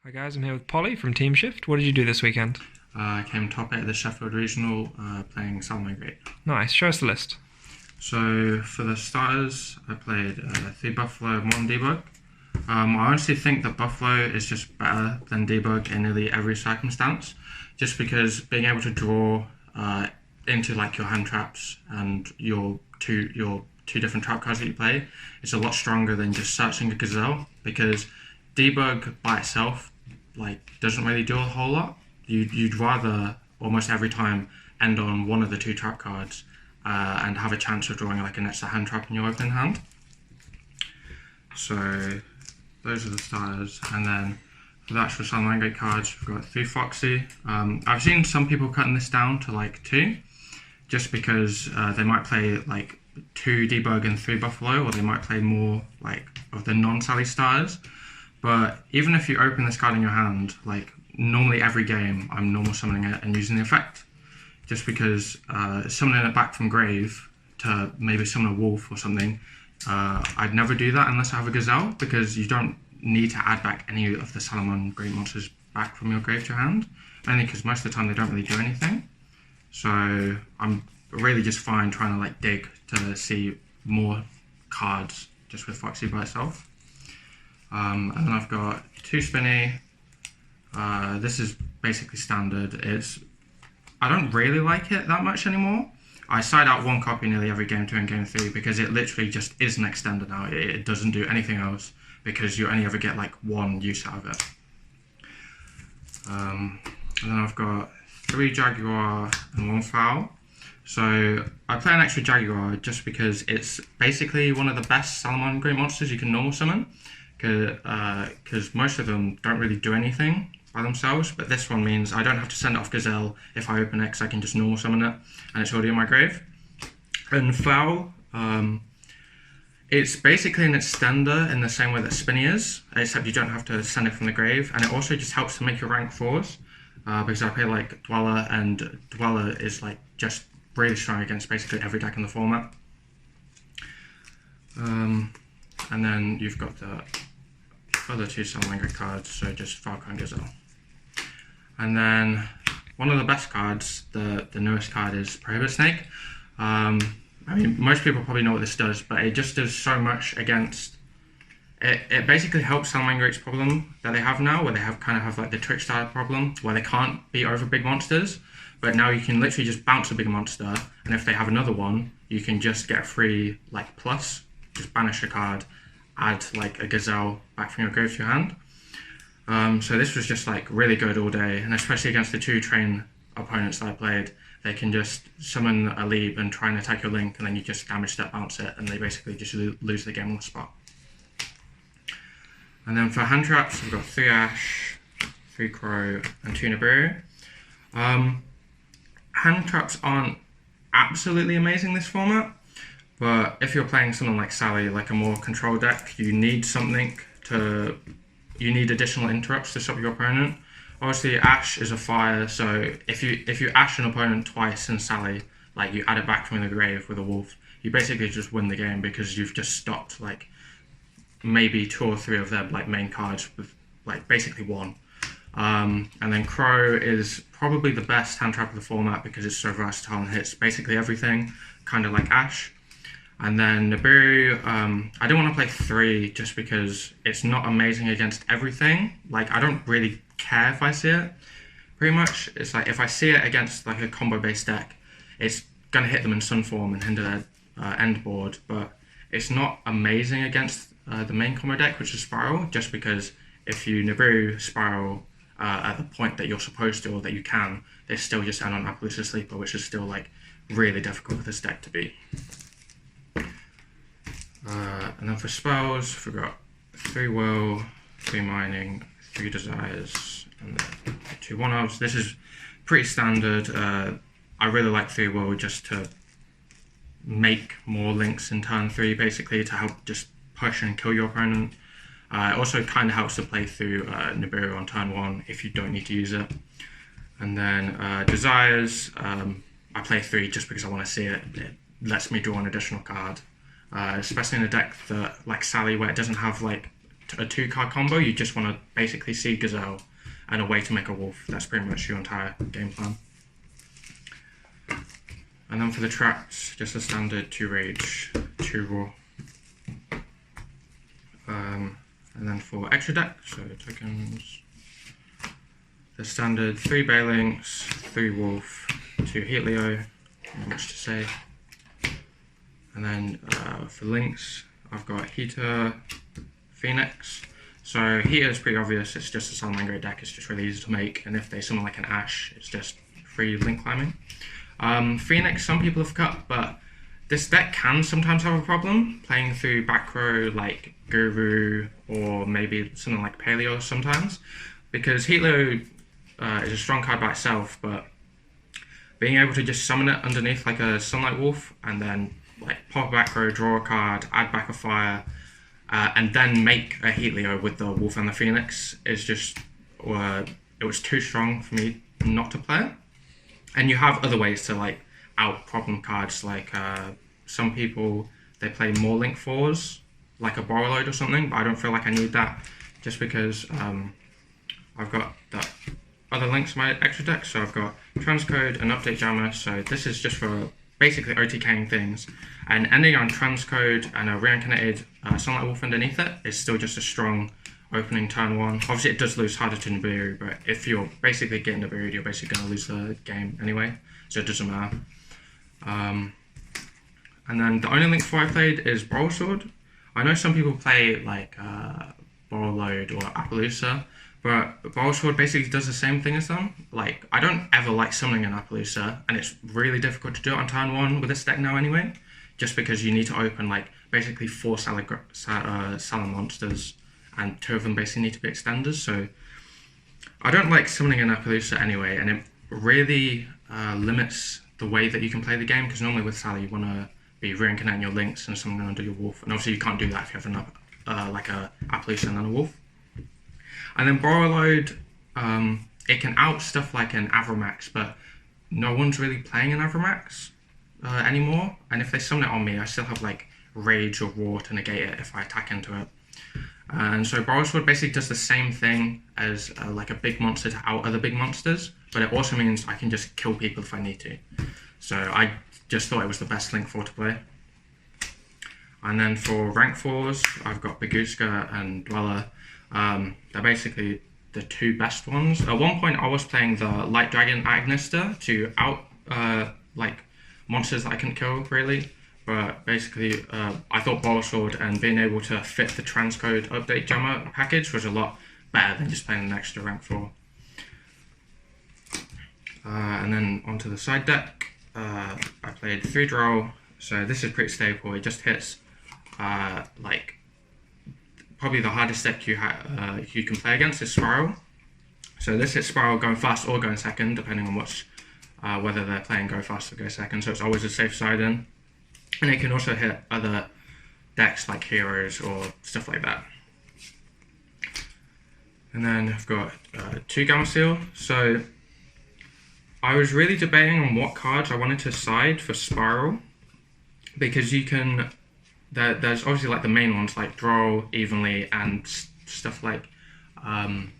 Hi guys, I'm here with Polley from Team Shift. What did you do this weekend? I came top 8 at the Sheffield Regional playing Salamangreat. Nice, show us the list. So for the starters, I played 3 Buffalo and 1 Debug. I honestly think that Buffalo is just better than Debug in nearly every circumstance, just because being able to draw into like your hand traps and your two different trap cards that you play is a lot stronger than just searching a gazelle, because Debug by itself doesn't really do a whole lot. You'd rather almost every time end on one of the 2 trap cards and have a chance of drawing like an extra hand trap in your opening hand. So those are the starters, and then for the actual Salamangreat cards, we've got 3 Foxy. I've seen some people cutting this down to like 2, just because they might play like 2 Debug and 3 Buffalo, or they might play more like of the non-Sally starters. But even if you open this card in your hand, like normally every game I'm normal summoning it and using the effect, just because summoning it back from grave to maybe summon a wolf or something, I'd never do that unless I have a gazelle, because you don't need to add back any of the Salamangreat monsters back from your grave to your hand, mainly because most of the time they don't really do anything. So I'm really just fine trying to like dig to see more cards just with Foxy by itself. And then I've got 2 Spinny. This is basically standard. I don't really like it that much anymore. I side out 1 copy nearly every game 2 and game 3 because it literally just is an extender now. It doesn't do anything else because you only ever get like 1 use out of it. And then I've got 3 Jaguar and 1 Fowl. So I play an extra Jaguar just because it's basically one of the best Salamangreat monsters you can normal summon, because most of them don't really do anything by themselves, but this one means I don't have to send it off Gazelle if I open it, because I can just normal summon it and it's already in my grave. And Fowl, it's basically an extender in the same way that Spinny is, except you don't have to send it from the grave, and it also just helps to make your rank 4s, because I play like Dweller, and Dweller is like just really strong against basically every deck in the format. And then you've got the other 2 Salamangreat cards, so just Falcon and Gazelle. And then one of the best cards, the newest card, is Prohibit Snake. I mean, most people probably know what this does, but it just does so much against... It basically helps Salamangreat's problem that they have now, where they kind of have like the trick style problem, where they can't beat over big monsters, but now you can literally just bounce a big monster, and if they have another one, you can just get a free like plus, just banish a card, add like a gazelle back from your grave to your hand. So this was just like really good all day, and especially against the 2 train opponents that I played, they can just summon a Leeb and try and attack your Link, and then you just damage step bounce it, and they basically just lose the game on the spot. And then for hand traps, we've got 3 Ash, 3 Crow, and 2 Nibiru. Hand traps aren't absolutely amazing this format, but if you're playing something like Sally, like a more control deck, you need additional interrupts to stop your opponent. Obviously, Ash is a fire, so if you Ash an opponent twice in Sally, like you add it back from the grave with a wolf, you basically just win the game because you've just stopped like maybe 2 or 3 of their like main cards with like basically 1. And then Crow is probably the best hand trap of the format because it's so versatile and hits basically everything, kind of like Ash. And then Nibiru, I don't want to play 3 just because it's not amazing against everything. Like, I don't really care if I see it, pretty much. It's like, if I see it against like a combo-based deck, it's going to hit them in Sun form and hinder their end board, but it's not amazing against the main combo deck, which is Spiral, just because if you Nibiru Spiral at the point that you're supposed to, or that you can, they still just end on Appaloosa Sleeper, which is still like really difficult for this deck to beat. And then for spells, we've got 3 Will, 3 Mining, 3 Desires, and then 2 1-offs. This is pretty standard. I really like 3 Will just to make more links in turn 3, basically, to help just push and kill your opponent. It also kind of helps to play through Nibiru on turn 1 if you don't need to use it. And then Desires, I play 3 just because I want to see it. It lets me draw an additional card. Especially in a deck that like Sally, where it doesn't have like a 2-card combo, you just want to basically see Gazelle and a way to make a wolf. That's pretty much your entire game plan. And then for the traps, just a standard 2 rage, 2 raw. And then for extra deck, so tokens, the standard 3 Bailings, 3 Wolf, 2 YuGiOh, not much to say. And then for links, I've got Heater, Phoenix. So Heater is pretty obvious, it's just a Salamangreat deck, it's just really easy to make, and if they summon like an Ash, it's just free link climbing. Phoenix, some people have cut, but this deck can sometimes have a problem playing through back row like Guru or maybe something like Paleo sometimes, because YuGiOh is a strong card by itself, but being able to just summon it underneath like a Sunlight Wolf and then like pop a back row, draw a card, add back a fire, and then make a YuGiOh with the Wolf and the Phoenix is just, it was too strong for me not to play it. And you have other ways to like out problem cards, like some people, they play more link 4s, like a Borrow Load or something, but I don't feel like I need that just because I've got the other links in my extra deck. So I've got Transcode and Update Jammer, so this is just for basically OTKing things, and ending on Transcode and a reincarnated Sunlight Wolf underneath it is still just a strong opening turn 1. Obviously it does lose harder to Nibiru, but if you're basically getting Nibiru, you're basically going to lose the game anyway, so it doesn't matter. And then the only link 4 I played is Borrow Sword. I know some people play like Borrow Load or Appaloosa, but Borrow Sword basically does the same thing as them. Like, I don't ever like summoning an Appaloosa, and it's really difficult to do it on turn 1 with this deck now anyway, just because you need to open like basically 4 Salam monsters, and 2 of them basically need to be extenders, so I don't like summoning an Appaloosa anyway, and it really limits the way that you can play the game, because normally with Sally you want to be reincarnating your links and summoning under your wolf, and obviously you can't do that if you have like a Appaloosa and then a wolf. And then Borrow Load, it can out stuff like an Avramax, but no one's really playing an Avramax anymore, and if they summon it on me, I still have like Rage or Roar to negate it if I attack into it. And so Borrow Sword basically does the same thing as like a big monster to out other big monsters, but it also means I can just kill people if I need to. So I just thought it was the best link 4 to play. And then for rank 4s, I've got Goose Girl and Dweller. They're basically the 2 best ones. At one point I was playing the Light Dragon Agnister to out like monsters that I couldn't kill really. But basically, I thought Borrow Sword and being able to fit the Transcode Update Jammer package was a lot better than just playing an extra rank 4. And then onto the side deck, I played 3 Droll. So this is pretty stable. It just hits like probably the hardest deck you can play against is Spiral. So this hits Spiral going fast or going second, depending on which whether they're playing go fast or go second. So it's always a safe side in. And it can also hit other decks like Heroes or stuff like that. And then I've got 2 Gamma Seal. So I was really debating on what cards I wanted to side for Spiral, because you can, there's obviously like the main ones like Droll, Evenly, and stuff like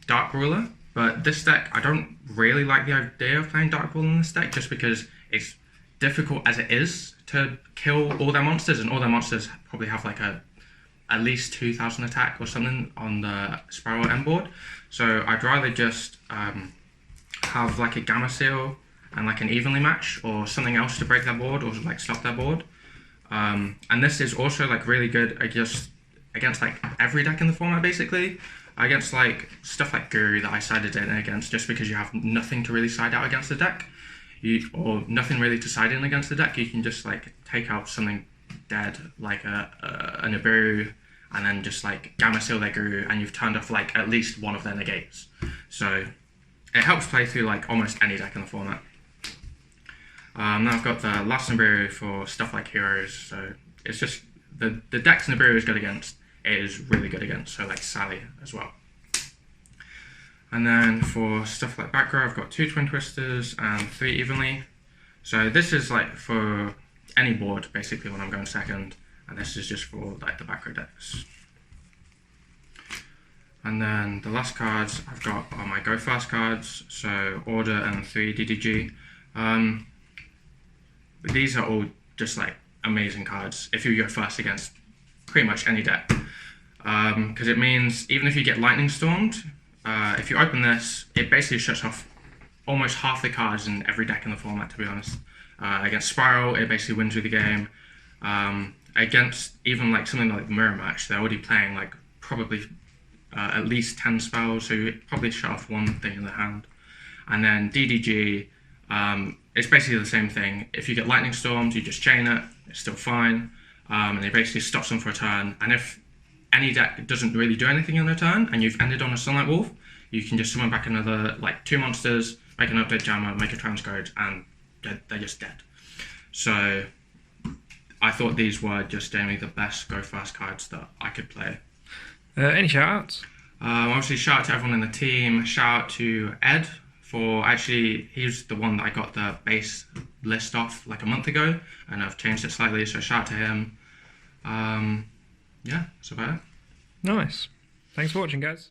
Dark Ruler. But this deck, I don't really like the idea of playing Dark Ruler in this deck, just because it's difficult as it is to kill all their monsters, and all their monsters probably have like at least 2,000 attack or something on the Spiral end board. So I'd rather just have like a Gamma Seal and like an Evenly match or something else to break their board or like stop their board. And this is also like really good against like every deck in the format basically. Against like stuff like Guru that I sided in against, just because you have nothing to really side out against the deck. Or nothing really to side in against the deck, you can just like take out something dead like a Nibiru, and then just like Gamma Seal their Guru, and you've turned off like at least one of their negates. So it helps play through like almost any deck in the format. Now I've got the last Nibiru for stuff like Heroes, so it's just the decks Nibiru is good against, it is really good against, so like Sally as well. And then for stuff like back row, I've got 2 Twin Twisters and 3 Evenly. So this is like for any board basically when I'm going second, and this is just for like the back row decks. And then the last cards I've got are my Go Fast cards, so Order and 3 DDG. These are all just like amazing cards if you go first against pretty much any deck. Because it means even if you get Lightning Stormed, if you open this, it basically shuts off almost half the cards in every deck in the format, to be honest. Against Spiral, it basically wins you the game. Against even like something like Mirror Match, they're already playing like probably at least 10 spells, so you probably shut off one thing in the hand. And then DDG, it's basically the same thing. If you get Lightning Storms, you just chain it, it's still fine. And it basically stops them for a turn. And if any deck doesn't really do anything in their turn, and you've ended on a Sunlight Wolf, you can just summon back another, like 2 monsters, make an Update Jammer, make a Transcode, and they're just dead. So I thought these were just generally the best Go Fast cards that I could play. Any shout-outs? Obviously, shout out to everyone in the team. Shout out to Ed for he's the one that I got the base list off like a month ago, and I've changed it slightly, so shout out to him. Yeah, that's about it. Nice. Thanks for watching, guys.